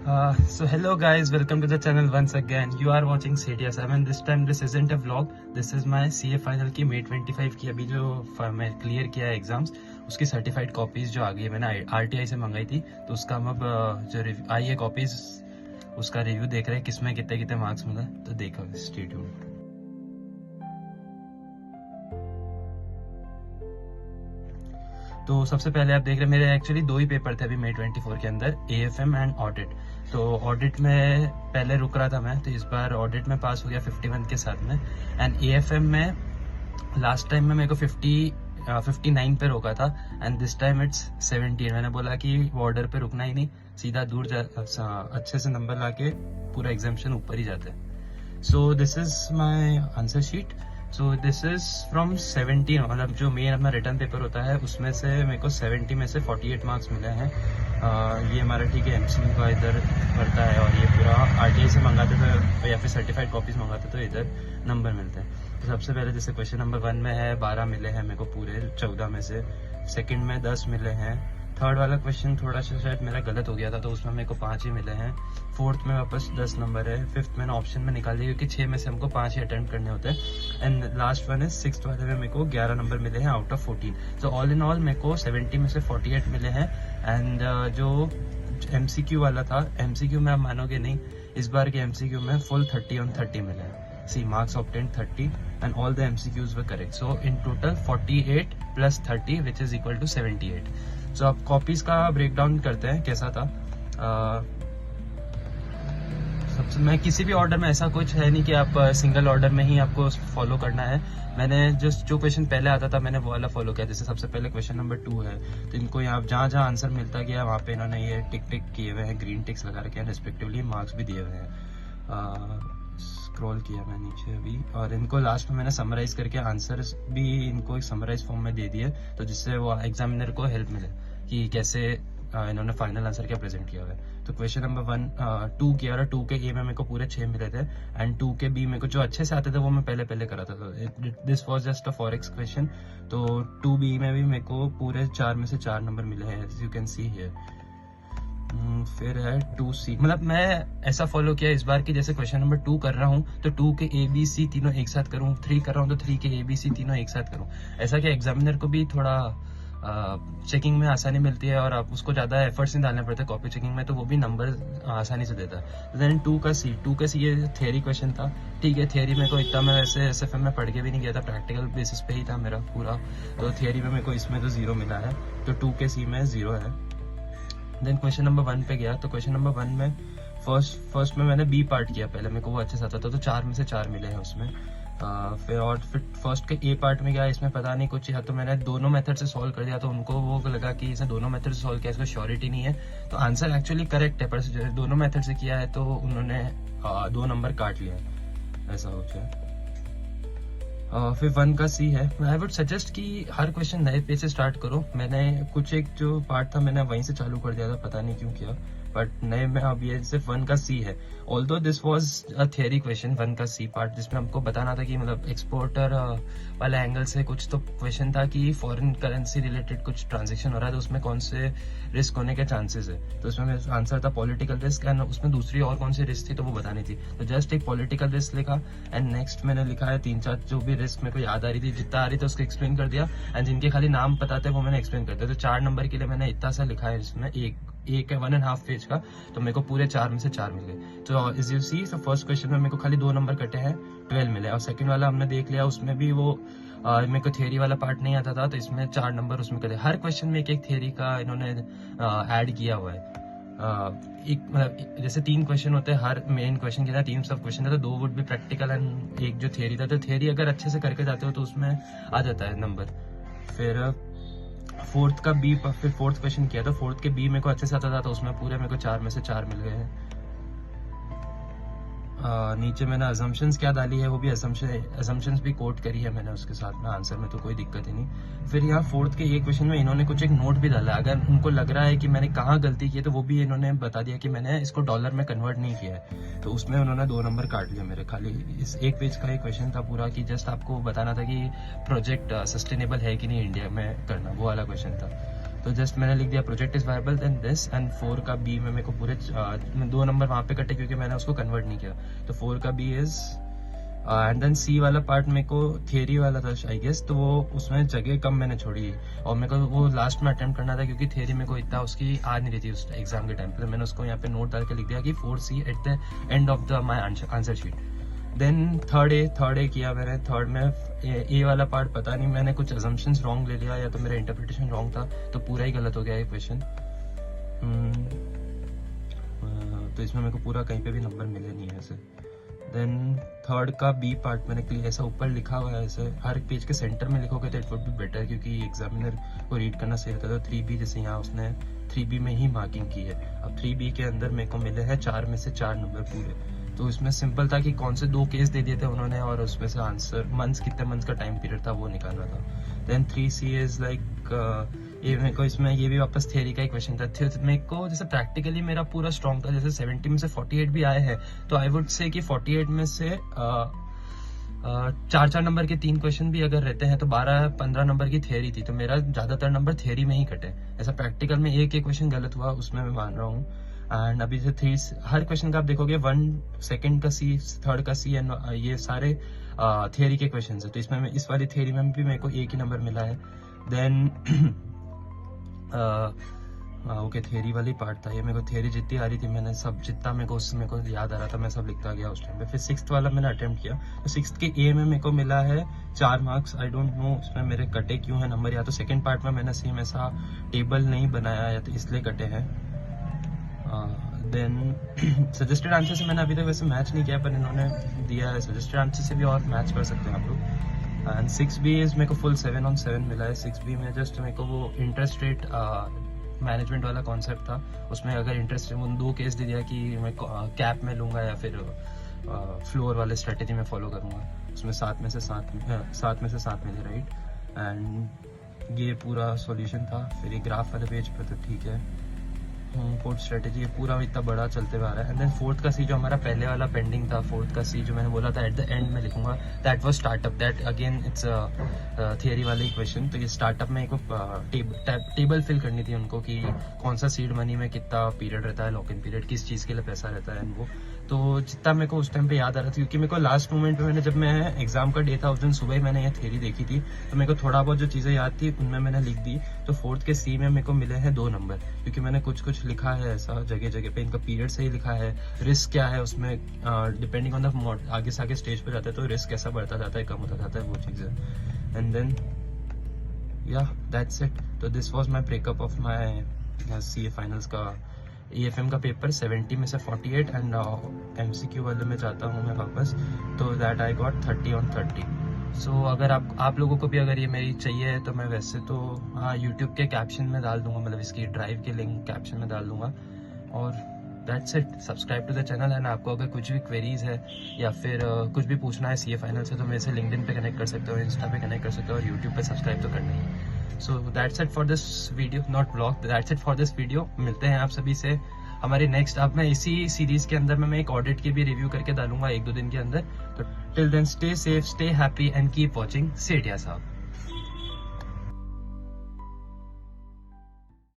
So hello guys, welcome to the channel once again. You are watching CTS7. This time this isn't a vlog. This is my CA final की May 25 की अभी जो मैं clear किया है exams, उसकी certified copies जो आ गई है, मैंने RTI से मंगाई थी, तो उसका हम अब जो आई है कॉपीज, उसका रिव्यू देख रहे हैं किसमें कितने कितने मार्क्स मिला, तो देखो स्टे ट्यून्ड। तो सबसे पहले आप देख रहे हैं मेरे एक्चुअली दो ही पेपर थे अभी May 24 के अंदर, AFM एंड ऑडिट। तो ऑडिट में पहले रुक रहा था मैं, तो इस बार ऑडिट में पास हो गया 51 के साथ में, एंड AFM में लास्ट टाइम में मेरे को 59 पे रोका था, एंड दिस टाइम इट्स 17। मैंने बोला कि बॉर्डर पे रुकना ही नहीं, सीधा दूर अच्छे से नंबर लाके पूरा एग्जामिशन ऊपर ही जाते हैं। So this is my answer sheet. So this is from 17, मतलब जो मेन अपना रिटर्न पेपर होता है उसमें से मेरे को 70 में से 48 मार्क्स मिले हैं। ये हमारा ठीक है MCQ का इधर पड़ता है, और ये पूरा RTI से मंगाते तो या फिर सर्टिफाइड कॉपीज मंगाते तो इधर नंबर मिलते हैं। तो सबसे पहले जैसे क्वेश्चन नंबर 1 में है 12 मिले हैं मेरे को पूरे 14 में से, सेकंड में 10 मिले हैं, थर्ड वाला क्वेश्चन थोड़ा सा शायद मेरा गलत हो गया था तो उसमें मेरे को 5 ही मिले हैं, फोर्थ में वापस 10 नंबर है, फिफ्थ मैंने ऑप्शन में निकाल दिया क्योंकि 6 में से हमको 5 ही अटेम्प्ट करने होते हैं, एंड लास्ट वन है सिक्स्थ वाले में मेरे को 11 नंबर मिले हैं out of 14। So all in all मेरे को 70 में से 48 मिले हैं। एंड जो MCQ वाला था, MCQ में आप मानोगे नहीं, इस बार के MCQ में फुल 30 on 30 मिले हैं। See, marks obtained 30 and all the MCQs were correct. So in total 48 plus 30 which is equal to 78. So अब कॉपीज का ब्रेकडाउन करते हैं कैसा था। सबसे मैं किसी भी ऑर्डर में, ऐसा कुछ है नहीं कि आप सिंगल ऑर्डर में ही आपको फॉलो करना है। मैंने जो क्वेश्चन पहले आता था मैंने वो वाला फॉलो किया। जैसे सबसे पहले क्वेश्चन नंबर 2 है, तो इनको यहाँ जहाँ जहाँ आंसर मिलता गया वहाँ पे इन्होंने ये टिक टिक किए हुए हैं, ग्रीन टिक्स लगा रखे हैं, रिस्पेक्टिवली मार्क्स भी दिए हुए हैं। स्क्रॉल किया मैं नीचे अभी, और इनको लास्ट में मैंने समराइज करके आंसर्स भी इनको एक समराइज फॉर्म में दे दिए, तो जिससे वो एग्जामिनर को हेल्प मिले कि कैसे इन्होंने फाइनल आंसर क्या प्रेजेंट किया हुआ है। तो क्वेश्चन नंबर 2 किया, और 2 के ए में मेरे को पूरे 6 मिले थे, एंड 2 के बी में को जो अच्छे से आते थे वो मैं पहले करा था। This was just a forex question. तो 2B में भी मेरे को पूरे 4 में से 4 नंबर मिले हैं, as you can see here. फिर है 2C, मतलब मैं ऐसा फॉलो किया इस बार की जैसे क्वेश्चन नंबर 2 कर रहा हूँ तो 2 के ABC तीनों एक साथ करूँ, 3 कर रहा हूँ तो 3 के ABC तीनों एक साथ करूँ। ऐसा कि एग्जामिनर को भी थोड़ा चेकिंग में आसानी मिलती है, और आप उसको ज़्यादा एफर्ट्स नहीं डालने पड़ते कॉपी चेकिंग में, तो वो भी नंबर आसानी से देता है। देन 2 का C ये थियरी क्वेश्चन था। ठीक है, थियरी मेरे को इतना, मैं वैसे SFM में पढ़ के भी नहीं गया था, प्रैक्टिकल बेसिस पे ही था मेरा पूरा, तो थियरी में मेरे को इसमें तो 0 मिला है, तो 2 के C में 0 है। देन क्वेश्चन नंबर 1 पे गया, तो क्वेश्चन नंबर 1 में फर्स्ट में मैंने B पार्ट किया पहले, मेरे को वो अच्छे से आता था, तो 4 में से 4 मिले हैं उसमें। फिर फर्स्ट के A पार्ट में गया, इसमें पता नहीं कुछ, या तो मैंने दोनों मेथड से सॉल्व कर दिया, तो उनको वो लगा कि इसने दोनों मेथड से सॉल्व किया, इसको श्योरिटी नहीं है, तो आंसर एक्चुअली करेक्ट है, पर दोनों मेथड से किया है तो उन्होंने 2 नंबर काट लिया, ऐसा हो गया। फिर 1 का C है। आई वुड सजेस्ट कि हर क्वेश्चन नए पेज से स्टार्ट करो। मैंने कुछ एक जो पार्ट था मैंने वहीं से चालू कर दिया था, पता नहीं क्यों किया, बट नए में अब ये सिर्फ 1 का C है। Although this was a theory question 1 का C पार्ट, जिसमें हमको बताना था कि मतलब एक्सपोर्टर वाले एंगल से कुछ तो क्वेश्चन था कि फॉरेन करेंसी रिलेटेड कुछ ट्रांजेक्शन हो रहा है तो उसमें कौन से रिस्क होने के चांसेस है, तो उसमें आंसर था पॉलिटिकल रिस्क, एंड उसमें दूसरी और कौन सी रिस्क थी तो वो बतानी थी, तो जस्ट एक पॉलिटिकल रिस्क लिखा, एंड नेक्स्ट मैंने लिखा है 3-4 जो भी रिस्क मेरे को याद आ रही थी, जितना आ रही थी उसको एक्सप्लेन कर दिया, एंड जिनके खाली नाम पता थे वो मैंने एक्सप्लेन कर दिया। तो 4 नंबर के लिए मैंने इतना सा लिखा है इसमें, एक 1.5 पेज का, तो मेरे को पूरे 4 में से 4 मिल गए। तो इज यू सी, तो फर्स्ट क्वेश्चन में मेरे को खाली 2 नंबर कटे हैं, 12 मिले, और सेकंड वाला हमने देख लिया, उसमें भी वो मेरे को थियरी वाला पार्ट नहीं आता था, तो इसमें 4 नंबर उसमें कटे। हर क्वेश्चन में एक थियरी का इन्होंने ऐड किया हुआ है। एक मतलब जैसे 3 क्वेश्चन होते हैं हर मेन क्वेश्चन के साथ, 3 सब क्वेश्चन है, तो 2 वुड भी प्रैक्टिकल एंड एक जो थियरी था, तो थियरी अगर अच्छे से करके जाते हो तो उसमें आ जाता है नंबर। फिर फोर्थ क्वेश्चन किया, तो फोर्थ के B मेरे को अच्छे से आता था, तो उसमें पूरे मेरे को 4 में से 4 मिल गए हैं। नीचे मैंने असम्पशंस क्या डाली है, वो भी असम्पशंस भी कोट करी है मैंने उसके साथ में आंसर में, तो कोई दिक्कत ही नहीं। फिर यहाँ फोर्थ के एक क्वेश्चन में इन्होंने कुछ एक नोट भी डाला, अगर उनको लग रहा है कि मैंने कहाँ गलती की है तो वो भी इन्होंने बता दिया कि मैंने इसको डॉलर में कन्वर्ट नहीं किया है, तो उसमें उन्होंने 2 नंबर काट लिए मेरे। खाली इस एक पेज का ही क्वेश्चन था पूरा, कि जस्ट आपको बताना था कि प्रोजेक्ट सस्टेनेबल है कि नहीं इंडिया में करना, वो वाला क्वेश्चन था। तो जस्ट मैंने लिख दिया project is viable then this, and 4 का बी में मेरे को पूरे 2 नंबर वहाँ पे कटे क्योंकि मैंने उसको कन्वर्ट नहीं किया। तो 4 का बी इज एंड देन सी वाला पार्ट मेरे को थियरी वाला था आई गेस, तो वो उसमें जगह कम मैंने छोड़ी और मेरे को वो लास्ट में अटेम्प्ट करना था क्योंकि थियरी मेरे को इतना उसकी आ नहीं रही थी उस एग्जाम के टाइम पे। तो मैंने उसको यहाँ पे नोट डाल के लिख दिया कि 4C at the end of the my answer sheet. Then third A किया मैंने। थर्ड में ए वाला पार्ट पता नहीं मैंने कुछ अजम्पशंस रॉन्ग ले लिया या तो मेरा इंटरप्रिटेशन रॉन्ग था, तो पूरा ही गलत हो गया ये क्वेश्चन। तो इसमें मेरे को पूरा कहीं पे भी नंबर मिले नहीं है ऐसे। देन थर्ड का बी पार्ट मैंने ऐसा ऊपर लिखा हुआ है, ऐसे हर पेज के सेंटर में लिखोगे तो इट वुड बी बेटर क्योंकि एग्जामिनर को रीड करना सही होता है। तो 3B जैसे यहाँ उसने 3B में ही मार्किंग की है। अब 3B के अंदर मेरे को मिले हैं 4 में से 4 नंबर पूरे। तो इसमें सिंपल था कि कौन से 2 केस दे दिए थे उन्होंने और उसमें से आंसर कितने मंथ्स का टाइम पीरियड था वो निकालना था। देन 3C इज लाइक ये मेरे को इसमें ये भी वापस थियरी का ही क्वेश्चन था। मेरे को जैसे प्रैक्टिकली मेरा पूरा स्ट्रॉन्ग था, जैसे 70 में से 48 भी आए हैं, तो आई वुड से कि 48 में से 4 नंबर के 3 क्वेश्चन भी अगर रहते हैं तो 12-15 नंबर की थियरी थी, तो मेरा ज्यादातर नंबर थियरी में ही कटे। ऐसा प्रैक्टिकल में एक क्वेश्चन गलत हुआ उसमें मैं मान रहा हूँ। एंड अभी से हर क्वेश्चन का आप देखोगे 1 सेकंड का सी, थर्ड का सी, एंड ये सारे थियरी के क्वेश्चन है। तो इसमें इस वाली थियरी में भी मेरे को एक ही नंबर मिला है। देन ओके थियरी वाली पार्ट था ये। मेरे को थियरी जितनी आ रही थी मैंने सब जितना मेरे को याद आ रहा था मैं सब लिखता गया उस टाइम पे। फिर 6th वाला मैंने अटेम्प्ट किया, तो 6th के ए में मेरे को मिला है 4 मार्क्स। आई डोंट नो उसमें मेरे कटे क्यों है नंबर, या तो सेकंड पार्ट में मैंने सेम ऐसा टेबल नहीं बनाया या तो इसलिए कटे हैं। देन सजेस्टेड आंसर से मैंने अभी तक वैसे मैच नहीं किया, पर इन्होंने दिया है सजेस्टेड आंसर से भी और मैच कर सकते हैं आप लोग। एंड 6B इज मेरे को फुल 7/7 मिला है। 6B में जस्ट मेरे को वो इंटरेस्ट रेट मैनेजमेंट वाला कॉन्सेप्ट था, उसमें अगर इंटरेस्ट उन 2 केस दे दिया कि मैं कैप में लूँगा या फिर फ्लोर वाले स्ट्रेटेजी में फॉलो करूँगा, उसमें 7 में से 7 मिले राइट। एंड ये पूरा सॉल्यूशन था। फिर ये ग्राफ वाले पेज पर तो ठीक है, फोर्थ स्ट्रेटेजी ये पूरा इतना बड़ा चलते हुए आ रहा है। एंड देन 4th का सी जो हमारा पहले वाला पेंडिंग था, 4th का सी जो मैंने बोला था एट द एंड में लिखूंगा, that was startup. That again it's theory वाले क्वेश्चन। तो ये स्टार्टअप में एक टेबल फिल करनी थी उनको कि कौन सा सीड मनी में कितना पीरियड रहता है, लॉक इन पीरियड, किस चीज़ के लिए पैसा रहता है वो। तो जितना मेरे को उस टाइम पे याद आ रहा था क्योंकि मेरे को लास्ट मोमेंट पे जब मैं एग्जाम का डे था उस दिन सुबह ही मैंने ये थियरी देखी थी, तो मेरे को थोड़ा बहुत जो चीज़ें याद थी उनमें मैंने लिख दी। तो 4th के सी में मेरे को मिले हैं 2 नंबर क्योंकि मैंने कुछ लिखा है ऐसा जगह जगह पे, इनका पीरियड सही लिखा है, रिस्क क्या है उसमें डिपेंडिंग ऑन द आगे से आगे स्टेज पे जाता है तो रिस्क कैसा बढ़ता जाता है कम होता जाता है वो चीज़ें। एंड देन या दैट्स इट। तो this was my breakup of my CA finals का EFM का पेपर 70 में से 48 एंड MCQ वाले में जाता हूँ मैं वापस, तो दैट आई गॉट 30/30। सो अगर आप लोगों को भी अगर ये मेरी चाहिए तो मैं वैसे तो हाँ यूट्यूब के कैप्शन में डाल दूंगा, मतलब इसकी ड्राइव के लिंक कैप्शन में डाल दूंगा। और that's it. Subscribe to the channel. And आपको अगर कुछ भी क्वेरीज है या फिर कुछ भी पूछना है CA फाइनल से तो मेरे से लिंक्डइन पे कनेक्ट कर सकते हो, इंस्टा पे कनेक्ट कर सकते हो और यूट्यूब पे सब्सक्राइब तो करना ही। So that's it for this video, not blog, that's it for this video. मिलते हैं आप सभी से हमारे नेक्स्ट। अब मैं इसी सीरीज के अंदर में मैं एक ऑडिट की भी रिव्यू करके डालूंगा 1-2 दिन के अंदर। तो till then stay safe, stay happy and keep watching Sethia साहब।